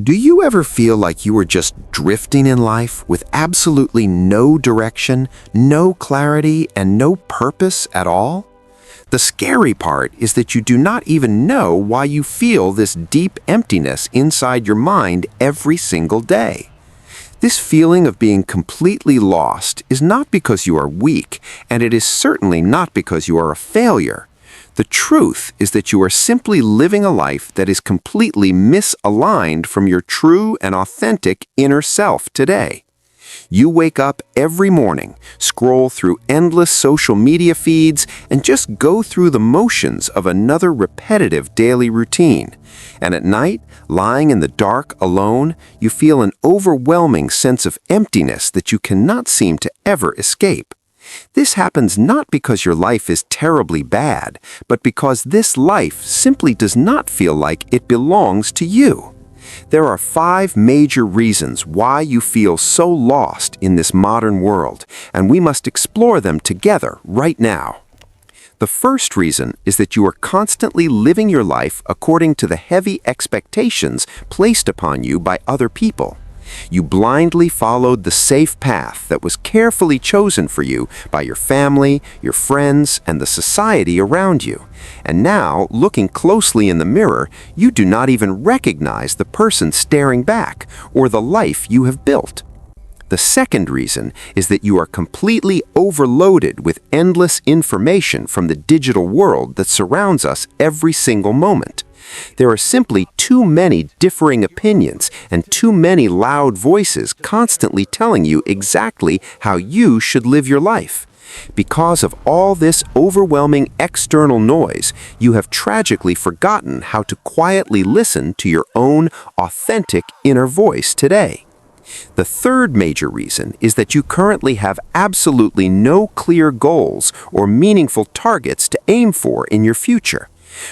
Do you ever feel like you are just drifting in life with absolutely no direction, no clarity, and no purpose at all? The scary part is that you do not even know why you feel this deep emptiness inside your mind every single day. This feeling of being completely lost is not because you are weak, and it is certainly not because you are a failure. The truth is that you are simply living a life that is completely misaligned from your true and authentic inner self today. You wake up every morning, scroll through endless social media feeds, and just go through the motions of another repetitive daily routine. And at night, lying in the dark alone, you feel an overwhelming sense of emptiness that you cannot seem to ever escape. This happens not because your life is terribly bad, but because this life simply does not feel like it belongs to you. There are 5 major reasons why you feel so lost in this modern world, and we must explore them together right now. The first reason is that you are constantly living your life according to the heavy expectations placed upon you by other people. You blindly followed the safe path that was carefully chosen for you by your family, your friends, and the society around you. And now, looking closely in the mirror, you do not even recognize the person staring back or the life you have built. The second reason is that you are completely overloaded with endless information from the digital world that surrounds us every single moment. There are simply too many differing opinions and too many loud voices constantly telling you exactly how you should live your life. Because of all this overwhelming external noise, you have tragically forgotten how to quietly listen to your own authentic inner voice today. The third major reason is that you currently have absolutely no clear goals or meaningful targets to aim for in your future.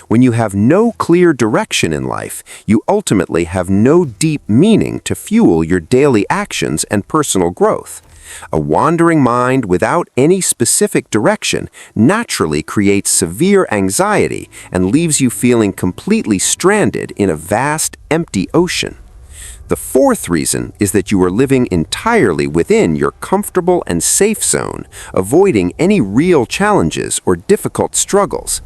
When you have no clear direction in life, you ultimately have no deep meaning to fuel your daily actions and personal growth. A wandering mind without any specific direction naturally creates severe anxiety and leaves you feeling completely stranded in a vast, empty ocean. The fourth reason is that you are living entirely within your comfortable and safe zone, avoiding any real challenges or difficult struggles.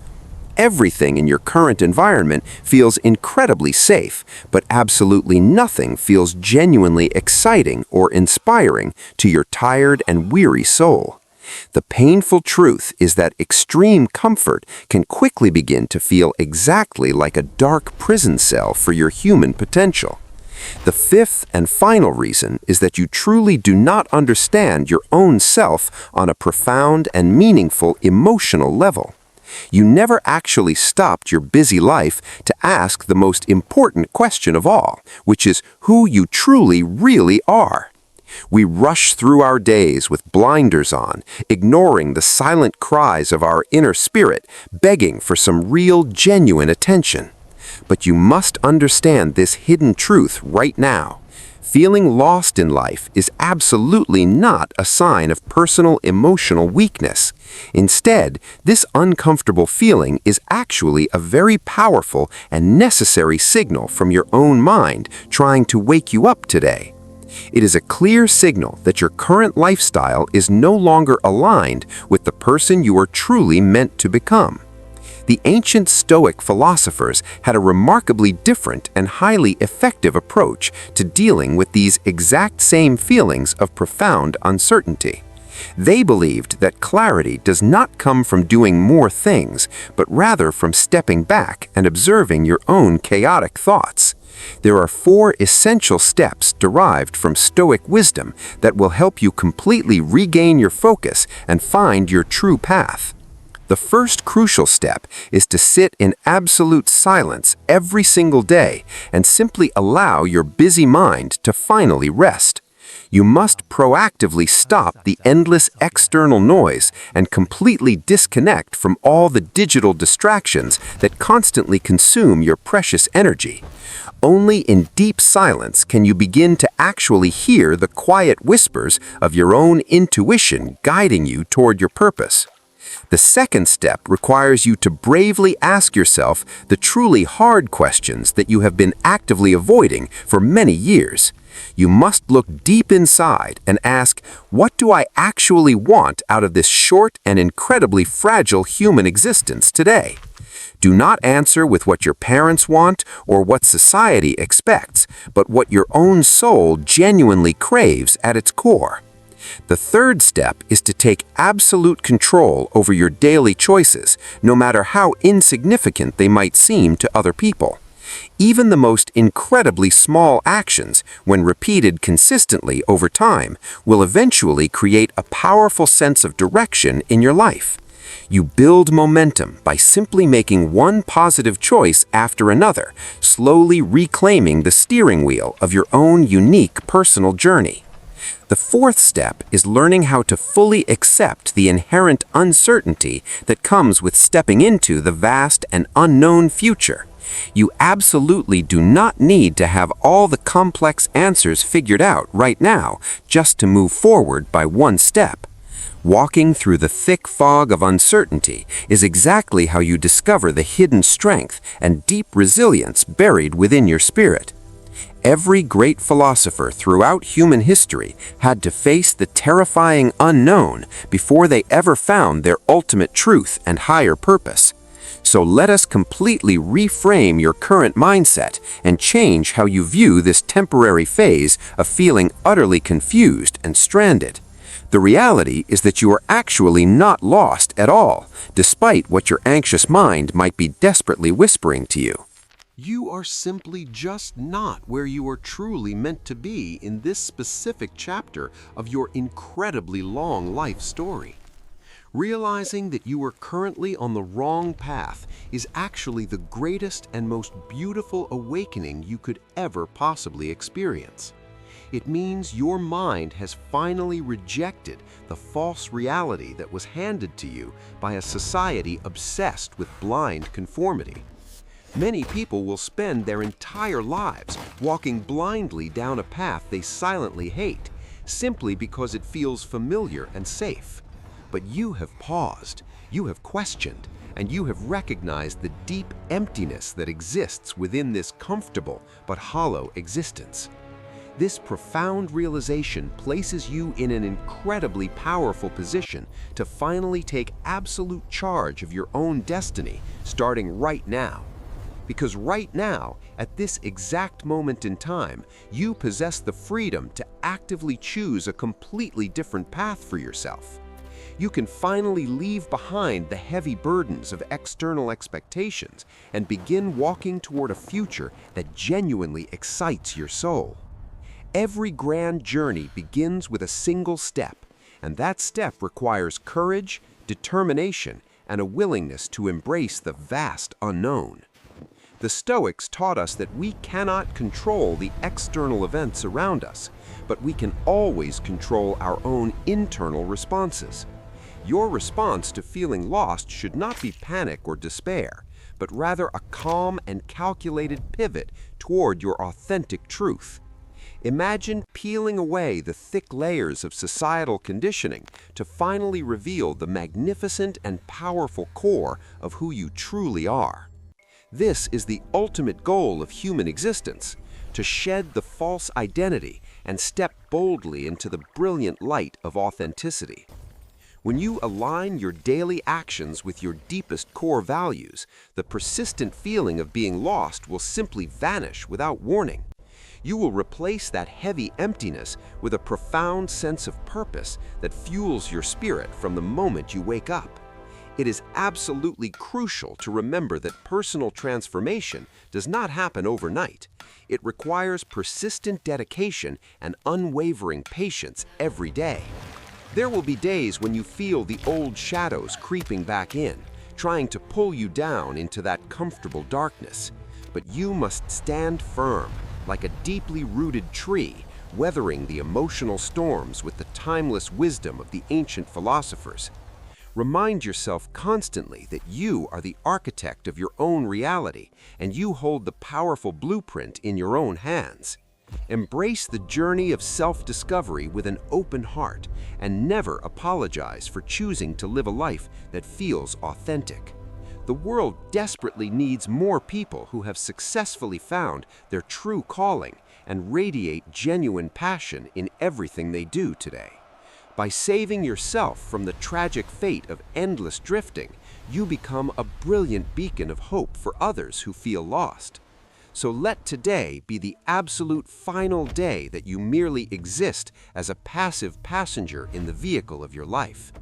Everything in your current environment feels incredibly safe, but absolutely nothing feels genuinely exciting or inspiring to your tired and weary soul. The painful truth is that extreme comfort can quickly begin to feel exactly like a dark prison cell for your human potential. The fifth and final reason is that you truly do not understand your own self on a profound and meaningful emotional level. You never actually stopped your busy life to ask the most important question of all, which is who you truly, really are. We rush through our days with blinders on, ignoring the silent cries of our inner spirit, begging for some real, genuine attention. But you must understand this hidden truth right now. Feeling lost in life is absolutely not a sign of personal emotional weakness. Instead, this uncomfortable feeling is actually a very powerful and necessary signal from your own mind trying to wake you up today. It is a clear signal that your current lifestyle is no longer aligned with the person you are truly meant to become. The ancient Stoic philosophers had a remarkably different and highly effective approach to dealing with these exact same feelings of profound uncertainty. They believed that clarity does not come from doing more things, but rather from stepping back and observing your own chaotic thoughts. There are 4 essential steps derived from Stoic wisdom that will help you completely regain your focus and find your true path. The first crucial step is to sit in absolute silence every single day and simply allow your busy mind to finally rest. You must proactively stop the endless external noise and completely disconnect from all the digital distractions that constantly consume your precious energy. Only in deep silence can you begin to actually hear the quiet whispers of your own intuition guiding you toward your purpose. The second step requires you to bravely ask yourself the truly hard questions that you have been actively avoiding for many years. You must look deep inside and ask, what do I actually want out of this short and incredibly fragile human existence today? Do not answer with what your parents want or what society expects, but what your own soul genuinely craves at its core. The third step is to take absolute control over your daily choices, no matter how insignificant they might seem to other people. Even the most incredibly small actions, when repeated consistently over time, will eventually create a powerful sense of direction in your life. You build momentum by simply making one positive choice after another, slowly reclaiming the steering wheel of your own unique personal journey. The fourth step is learning how to fully accept the inherent uncertainty that comes with stepping into the vast and unknown future. You absolutely do not need to have all the complex answers figured out right now just to move forward by one step. Walking through the thick fog of uncertainty is exactly how you discover the hidden strength and deep resilience buried within your spirit. Every great philosopher throughout human history had to face the terrifying unknown before they ever found their ultimate truth and higher purpose. So let us completely reframe your current mindset and change how you view this temporary phase of feeling utterly confused and stranded. The reality is that you are actually not lost at all, despite what your anxious mind might be desperately whispering to you. You are simply just not where you are truly meant to be in this specific chapter of your incredibly long life story. Realizing that you are currently on the wrong path is actually the greatest and most beautiful awakening you could ever possibly experience. It means your mind has finally rejected the false reality that was handed to you by a society obsessed with blind conformity. Many people will spend their entire lives walking blindly down a path they silently hate, simply because it feels familiar and safe. But you have paused, you have questioned, and you have recognized the deep emptiness that exists within this comfortable but hollow existence. This profound realization places you in an incredibly powerful position to finally take absolute charge of your own destiny, starting right now. Because right now, at this exact moment in time, you possess the freedom to actively choose a completely different path for yourself. You can finally leave behind the heavy burdens of external expectations and begin walking toward a future that genuinely excites your soul. Every grand journey begins with a single step, and that step requires courage, determination, and a willingness to embrace the vast unknown. The Stoics taught us that we cannot control the external events around us, but we can always control our own internal responses. Your response to feeling lost should not be panic or despair, but rather a calm and calculated pivot toward your authentic truth. Imagine peeling away the thick layers of societal conditioning to finally reveal the magnificent and powerful core of who you truly are. This is the ultimate goal of human existence, to shed the false identity and step boldly into the brilliant light of authenticity. When you align your daily actions with your deepest core values, the persistent feeling of being lost will simply vanish without warning. You will replace that heavy emptiness with a profound sense of purpose that fuels your spirit from the moment you wake up. It is absolutely crucial to remember that personal transformation does not happen overnight. It requires persistent dedication and unwavering patience every day. There will be days when you feel the old shadows creeping back in, trying to pull you down into that comfortable darkness. But you must stand firm, like a deeply rooted tree, weathering the emotional storms with the timeless wisdom of the ancient philosophers. Remind yourself constantly that you are the architect of your own reality, and you hold the powerful blueprint in your own hands. Embrace the journey of self-discovery with an open heart and never apologize for choosing to live a life that feels authentic. The world desperately needs more people who have successfully found their true calling and radiate genuine passion in everything they do today. By saving yourself from the tragic fate of endless drifting, you become a brilliant beacon of hope for others who feel lost. So let today be the absolute final day that you merely exist as a passive passenger in the vehicle of your life.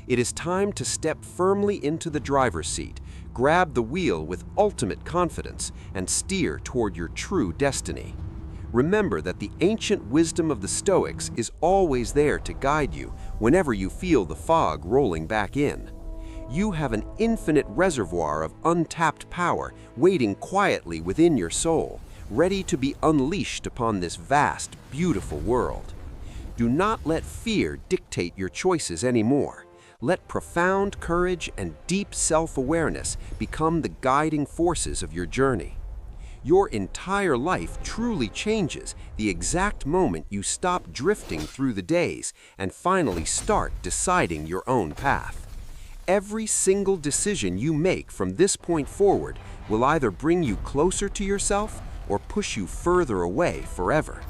It is time to step firmly into the driver's seat, grab the wheel with ultimate confidence, and steer toward your true destiny. Remember that the ancient wisdom of the Stoics is always there to guide you whenever you feel the fog rolling back in. You have an infinite reservoir of untapped power waiting quietly within your soul, ready to be unleashed upon this vast, beautiful world. Do not let fear dictate your choices anymore. Let profound courage and deep self-awareness become the guiding forces of your journey. Your entire life truly changes the exact moment you stop drifting through the days and finally start deciding your own path. Every single decision you make from this point forward will either bring you closer to yourself or push you further away forever.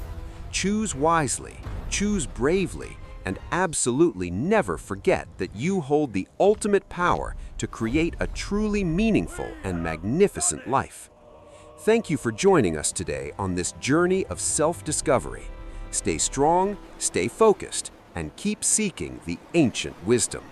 Choose wisely, choose bravely, and absolutely never forget that you hold the ultimate power to create a truly meaningful and magnificent life. Thank you for joining us today on this journey of self-discovery. Stay strong, stay focused, and keep seeking the ancient wisdom.